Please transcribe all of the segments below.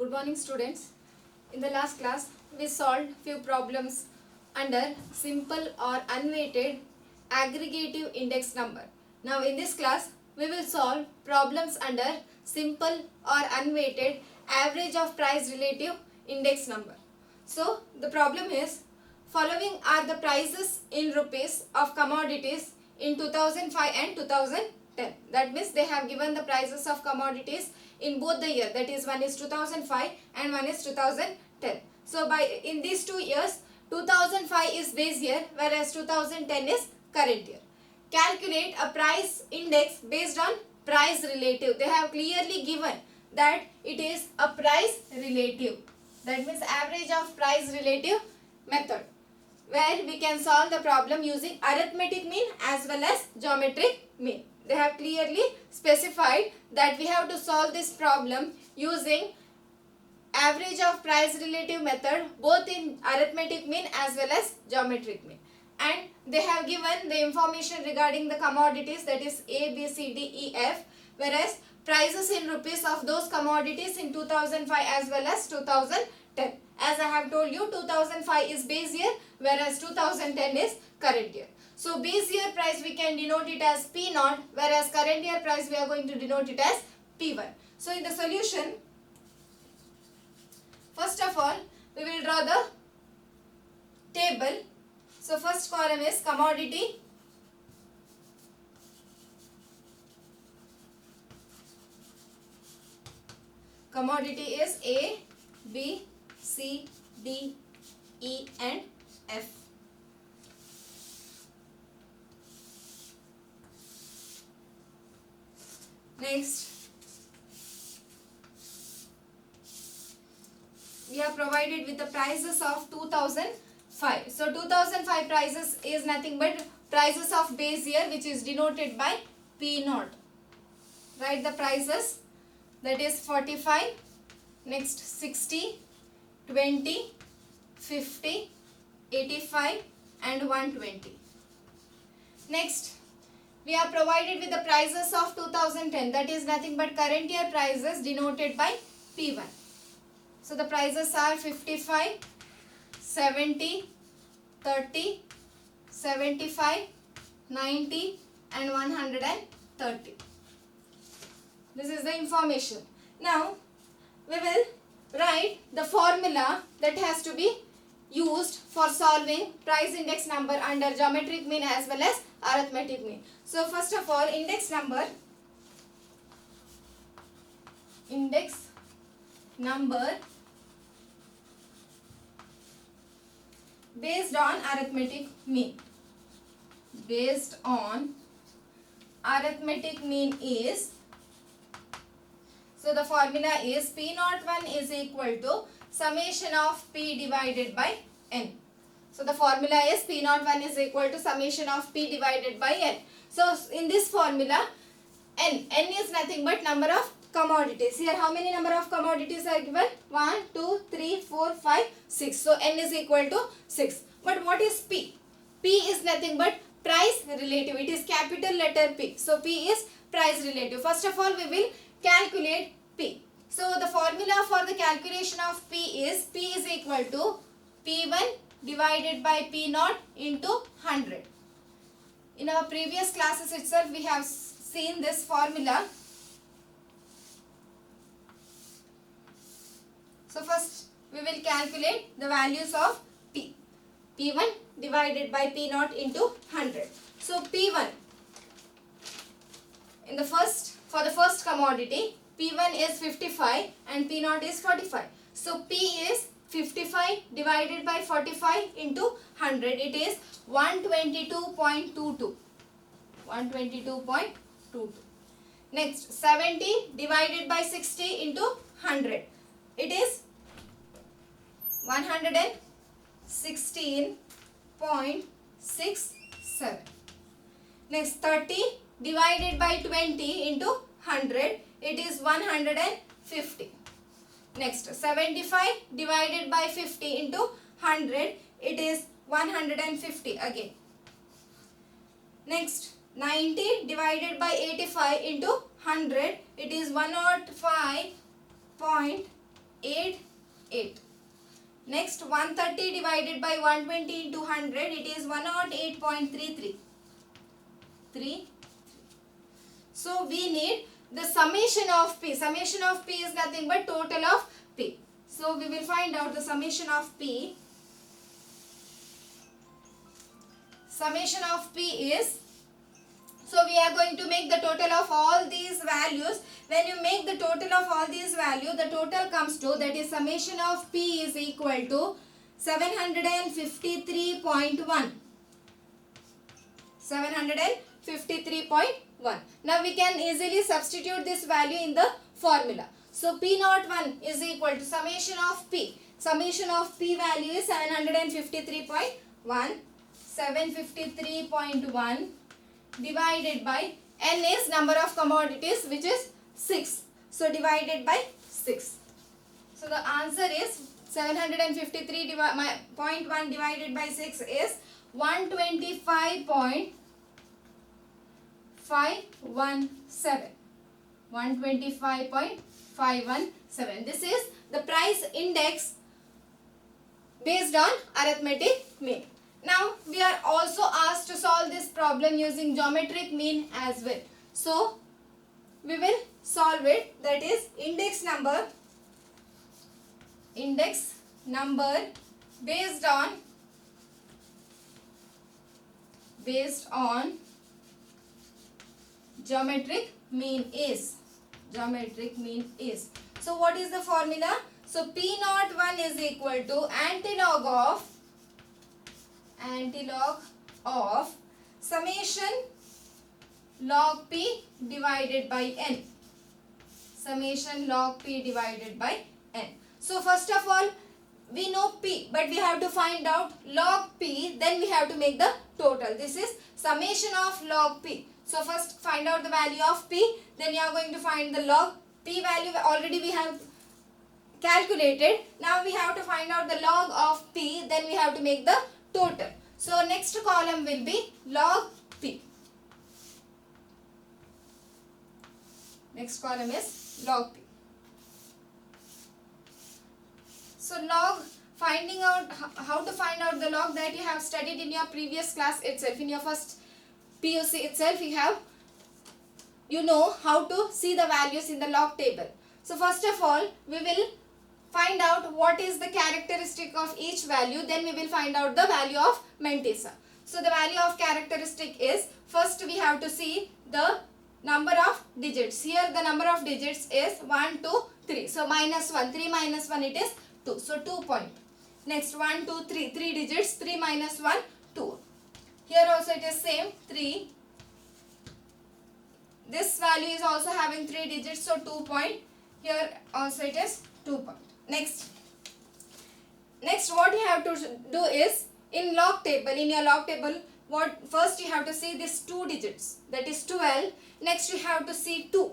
Good morning, students. In the last class, we solved few problems under simple or unweighted aggregative index number. Now in this class, we will solve problems under simple or unweighted average of price relative index number. So the problem is, following are the prices in rupees of commodities in 2005 and 2010. That means they have given the prices of commodities in both the year, that is one is 2005 and one is 2010. So in these 2 years, 2005 is base year whereas 2010 is current year. Calculate a price index based on price relative. They have clearly given that it is a price relative. That means average of price relative method, where we can solve the problem using arithmetic mean as well as geometric mean. They have clearly specified that we have to solve this problem using average of price relative method both in arithmetic mean as well as geometric mean. And they have given the information regarding the commodities, that is A, B, C, D, E, F, whereas prices in rupees of those commodities in 2005 as well as 2010. As I have told you, 2005 is base year whereas 2010 is current year. So base year price we can denote it as P0, whereas current year price we are going to denote it as P1. So in the solution, first of all, we will draw the table. So first column is commodity, commodity is A, B, C, D, E and F. Next, we are provided with the prices of 2005. So 2005 prices is nothing but prices of base year, which is denoted by P0. Write the prices, that is 45, next 60, 20, 50, 85 and 120. Next, we are provided with the prices of 2010, that is nothing but current year prices denoted by P1. So the prices are 55, 70, 30, 75, 90 and 130. This is the information. Now we will write the formula that has to be used for solving price index number under geometric mean as well as arithmetic mean. So first of all, index number based on arithmetic mean. Based on arithmetic mean is, so the formula is P01 is equal to summation of P divided by N. So the formula is P01 is equal to summation of P divided by N. So in this formula, N is nothing but number of commodities. Here how many number of commodities are given? 1, 2, 3, 4, 5, 6. So N is equal to 6. But what is P? P is nothing but price relative. It is capital letter P. So P is price relative. First of all, we will calculate P. So the formula for the calculation of P is equal to P1 divided by P0 into 100. In our previous classes itself, we have seen this formula. So first we will calculate the values of P. P1 divided by P0 into 100. So P1 for the first commodity, P1 is 55 and P0 is 45. So P is 55 divided by 45 into 100. It is 122.22. 122.22. Next, 70 divided by 60 into 100. It is 116.67. Next, 30 divided by 20 into 100. It is 150. Next, 75 divided by 50 into 100. It is 150 again. Next, 90 divided by 85 into 100. It is 105.85. 8. Next 130 divided by 120 into 100, it is 108.33. 3. So we need the summation of P. Summation of P is nothing but total of P. So we will find out the summation of P. Summation of P is, so we are going to make the total of all these values. When you make the total of all these values, the total comes to, that is summation of P is equal to 753.1. 753.1. Now we can easily substitute this value in the formula. So P01 is equal to summation of P. Summation of P value is 753.1. 753.1 divided by N is number of commodities, which is 6. So divided by 6. So the answer is 753.1 divided by 6 is 125.517. 125.517. This is the price index based on arithmetic mean. Now we are also asked to solve this problem using geometric mean as well. So we will solve it, that is index number based on geometric mean is. So what is the formula? So P01 is equal to antilog of summation log P divided by N. Summation log P divided by N. So first of all, we know P, but we have to find out log P, then we have to make the total. This is summation of log P. So first find out the value of P, then you are going to find the log P value. Already we have calculated. Now we have to find out the log of P, then we have to make the total. So next column will be log P. Next column is log P. So log, finding out how to find out the log, that you have studied in your previous class itself. In your first PUC itself, you know how to see the values in the log table. So first of all, we will find out what is the characteristic of each value, then we will find out the value of mantissa. So the value of characteristic is, first we have to see the number of digits. Here the number of digits is 1, 2, 3. So minus 1, 3 minus 1 it is 2. So 2 point. Next 1, 2, 3. 3 digits, 3 minus 1, 2. Here also it is same, 3. This value is also having 3 digits, so 2 point. Here also it is 2 point. Next what you have to do is, in log table, in your log table, what first you have to see this 2 digits, that is 12. Next you have to see 2,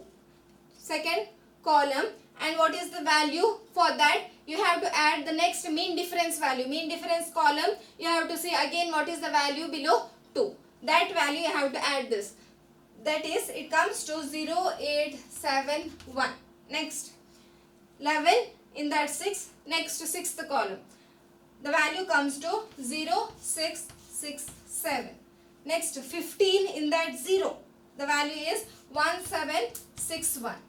second column, and what is the value for that? You have to add the next mean difference value. Mean difference column, you have to see again what is the value below 2. That value you have to add this. That is, it comes to 0871. Next 11 in that 6. Next to sixth column, the value comes to 0667. Next 15 in that 0. The value is 1761.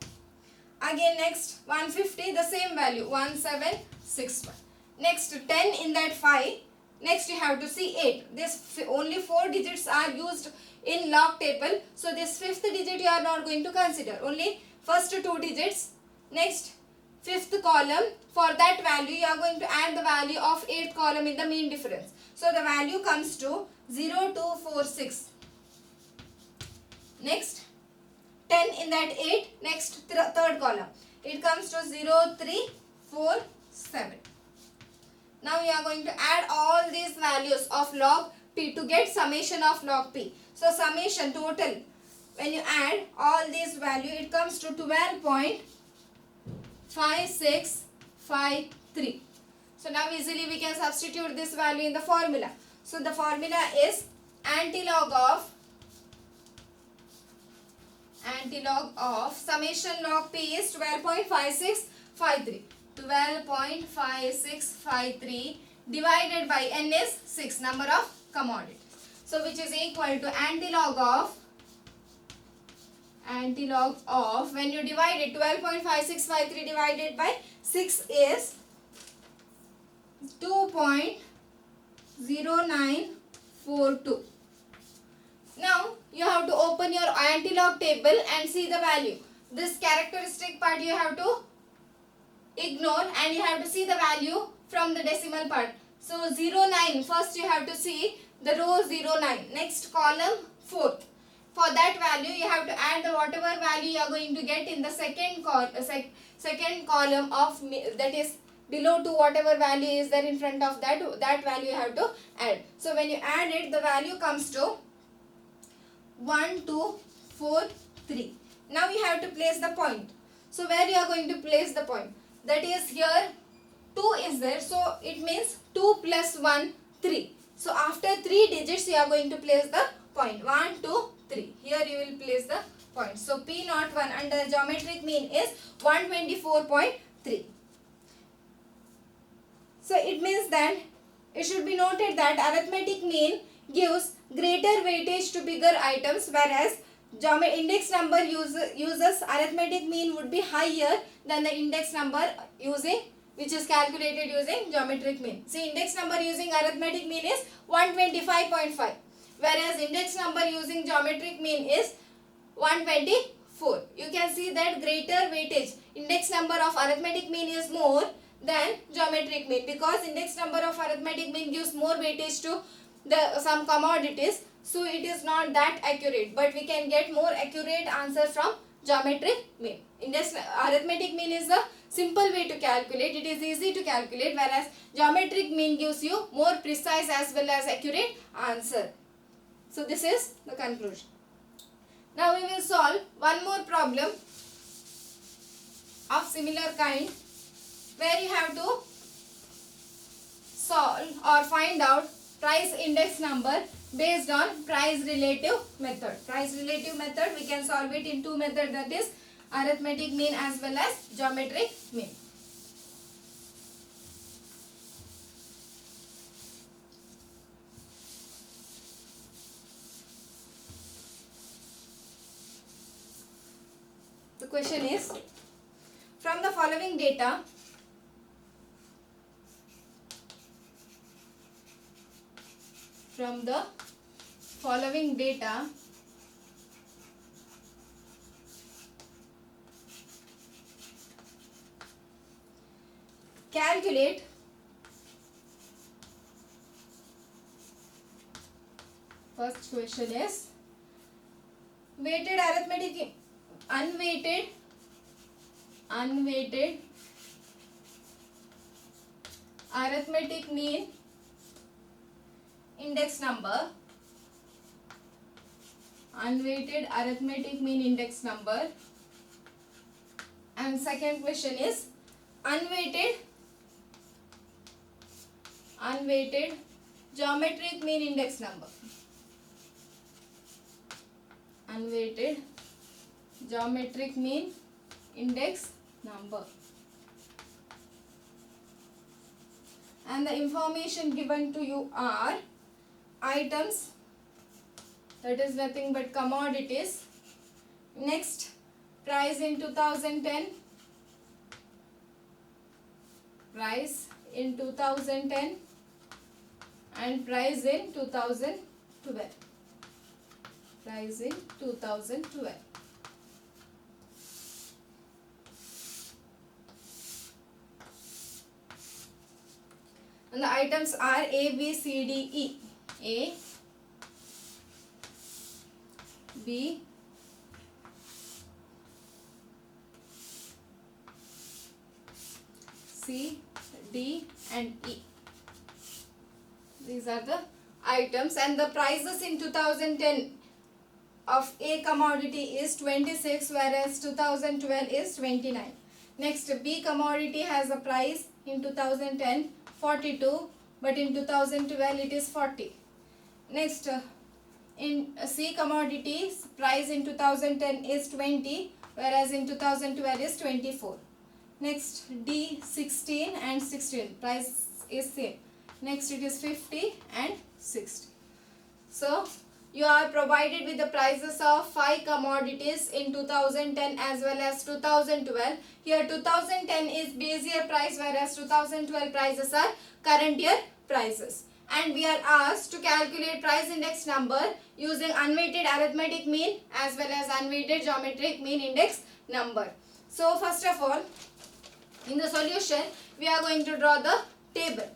Again next 150, the same value 1761. Next 10 in that 5. Next you have to see 8. This only 4 digits are used in log table. So this fifth digit you are not going to consider. Only first 2 digits. Next fifth column, for that value you are going to add the value of 8th column in the mean difference. So the value comes to 0246. Next 10 in that 8. Next third column, it comes to 0347. Now we are going to add all these values of log P to get summation of log P. So summation total, when you add all these value, it comes to 12.5653. So now easily we can substitute this value in the formula. So the formula is antilog of summation log P is 12.5653. 12.5653 divided by n is 6 number of commodity. So which is equal to antilog of when you divide it 12.5653 divided by 6 is 2.0942. Now you have to open your antilog table and see the value. This characteristic part you have to ignore and you have to see the value from the decimal part. So 09, first you have to see the row 09, next column 4th. For that value you have to add the whatever value you are going to get in the second column of that is below to whatever value is there in front of that value you have to add. So when you add it, the value comes to 1243. Now you have to place the point. So where you are going to place the point? That is here 2 is there, so it means 2 plus 1 3. So after 3 digits you are going to place the point. 1 2 3. Here you will place the point. So P01 under geometric mean is 124.3. So it means that it should be noted that arithmetic mean gives greater weightage to bigger items, whereas index number uses arithmetic mean would be higher than the index number which is calculated using geometric mean. See, index number using arithmetic mean is 125.5, whereas index number using geometric mean is 124. You can see that greater weightage. Index number of arithmetic mean is more than geometric mean, because index number of arithmetic mean gives more weightage to some commodities, so it is not that accurate, but we can get more accurate answer from geometric mean. Arithmetic mean is the simple way to calculate, it is easy to calculate, whereas geometric mean gives you more precise as well as accurate answer. So this is the conclusion. Now we will solve one more problem of similar kind, where you have to solve or find out price index number based on price relative method. Price relative method, we can solve it in two methods, that is arithmetic mean as well as geometric mean. The question is, from the following data, calculate first question is unweighted arithmetic mean index number, unweighted arithmetic mean index number, and second question is unweighted geometric mean index number. Unweighted geometric mean index number. And the information given to you are items, that is nothing but commodities. Next, price in 2010, price in 2010, and price in 2012. Price in 2012. And the items are A, B, C, D, E. A, B, C, D and E. These are the items, and the prices in 2010 of A commodity is 26, whereas 2012 is 29. Next, B commodity has a price in 2010 42, but in 2012 it is 40. Next, in C commodities price in 2010 is 20, whereas in 2012 is 24. Next D 16 and 16, price is same. Next it is 50 and 60. So you are provided with the prices of 5 commodities in 2010 as well as 2012. Here 2010 is base year price, whereas 2012 prices are current year prices. And we are asked to calculate price index number using unweighted arithmetic mean as well as unweighted geometric mean index number. So first of all, in the solution we are going to draw the table.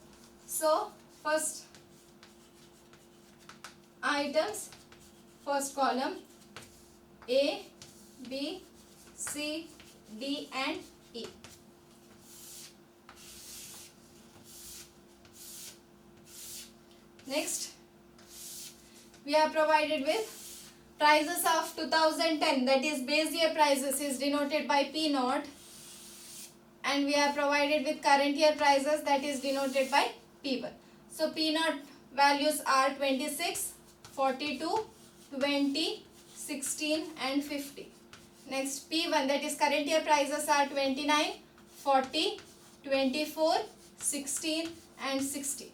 So first items, first column A, B, C, D and E. Next, we are provided with prices of 2010, that is base year prices is denoted by P0, and we are provided with current year prices, that is denoted by P1. So P0 values are 26, 42, 20, 16 and 50. Next P1, that is current year prices, are 29, 40, 24, 16 and 60.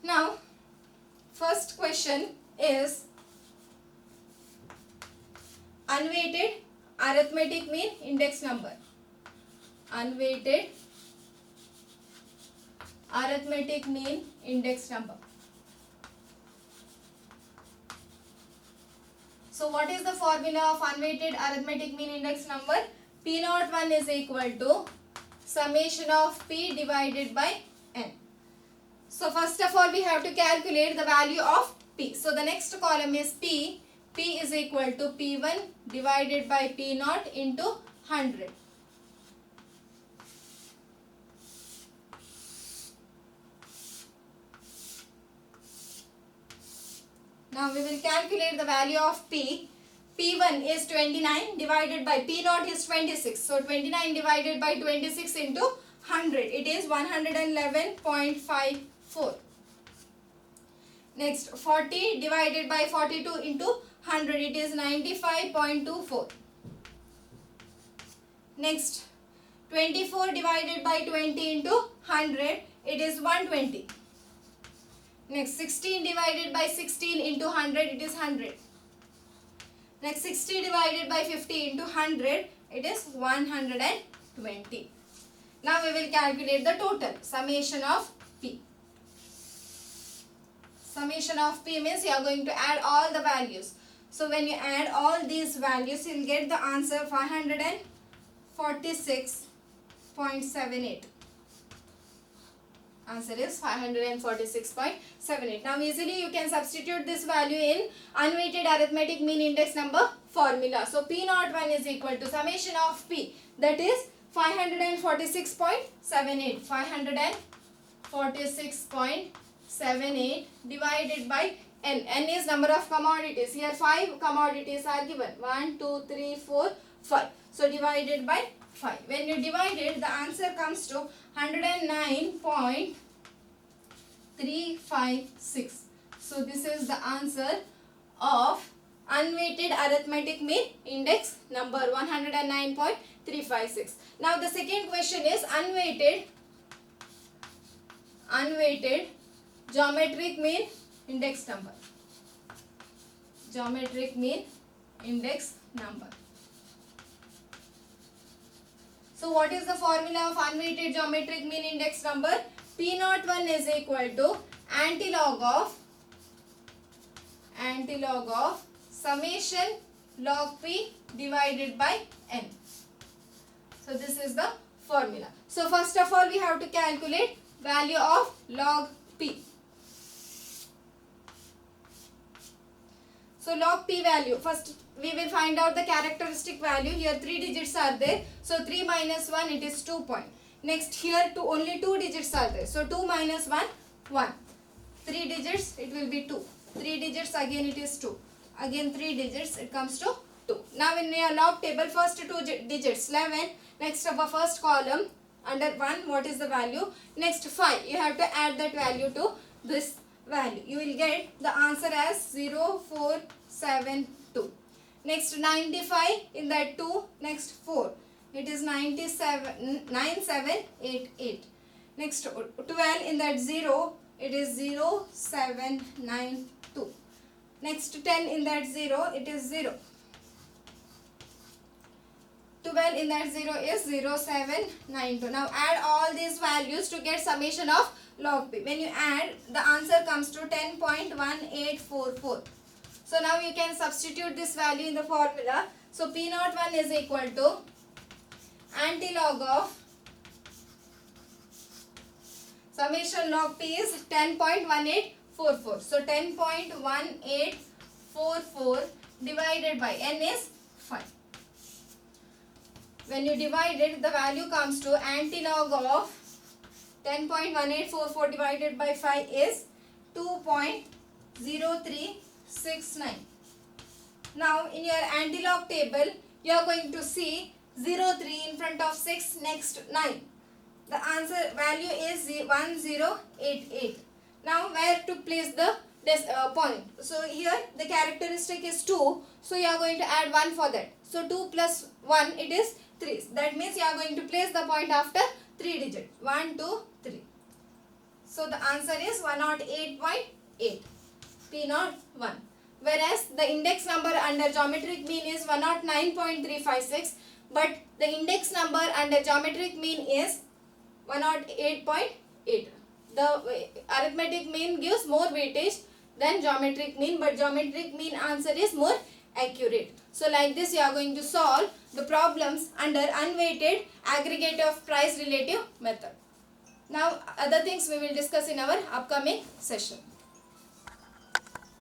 Now first question is unweighted arithmetic mean index number. Unweighted arithmetic mean index number. So what is the formula of unweighted arithmetic mean index number? P01 is equal to summation of P divided by N. So first of all we have to calculate the value of P. So the next column is P. P is equal to P1 divided by P0 into 100. Now we will calculate the value of P. P1 is 29 divided by P0 is 26. So 29 divided by 26 into 100. It is 111.54. Next 40 divided by 42 into 100. It is 95.24. Next 24 divided by 20 into 100. It is 120. Next 16 divided by 16 into 100, it is 100. Next 60 divided by 50 into 100, it is 120. Now we will calculate the total summation of P. Summation of P means you are going to add all the values. So when you add all these values, you will get the answer 546.78. Answer is 546.78. Now easily you can substitute this value in unweighted arithmetic mean index number formula. So P01 is equal to summation of P, that is 546.78. 546.78 divided by N. N is number of commodities. Here 5 commodities are given. 1, 2, 3, 4, 5. So divided by 5. When you divide it, the answer comes to 109.356. So this is the answer of unweighted arithmetic mean index number 109.356. Now the second question is unweighted geometric mean index number. Geometric mean index number. So what is the formula of unweighted geometric mean index number? P01 is equal to antilog of summation log P divided by N. So this is the formula. So first of all we have to calculate value of log P. So log P value, first we will find out the characteristic value. Here 3 digits are there. So 3 minus 1, it is 2 point. Next here only 2 digits are there. So 2 minus 1, 1. 3 digits, it will be 2. 3 digits, again it is 2. Again 3 digits, it comes to 2. Now in your log table, first 2 digits 11. Next of a first column under 1, what is the value? Next 5, you have to add that value to this value. You will get the answer as 0472. Next 95, in that 2, next 4. it is 9788. Next 12 in that 0, it is 0792. Next 10 in that 0, it is 0. 12 in that 0 is 0792. Now add all these values to get summation of log p. When you add, the answer comes to 10.1844. So now you can substitute this value in the formula. So P01 is equal to antilog of summation log p is 10.1844. So 10.1844 divided by n is 5. When you divide it, the value comes to antilog of 10.1844 divided by 5 is 2.0369. Now in your antilog table, you are going to see 03 in front of 6, next 9. The answer value is 1088. Now where to place the point? So here the characteristic is 2. So you are going to add 1 for that. So 2 plus 1, it is 3. That means you are going to place the point after 3 digits. 1, 2, 3. So the answer is 108.8. P01. Whereas the index number under geometric mean is 109.356. But the index number under geometric mean is 108.8. The arithmetic mean gives more weightage than geometric mean, but geometric mean answer is more accurate. So like this you are going to solve the problems under unweighted aggregative price relative method. Now other things we will discuss in our upcoming session.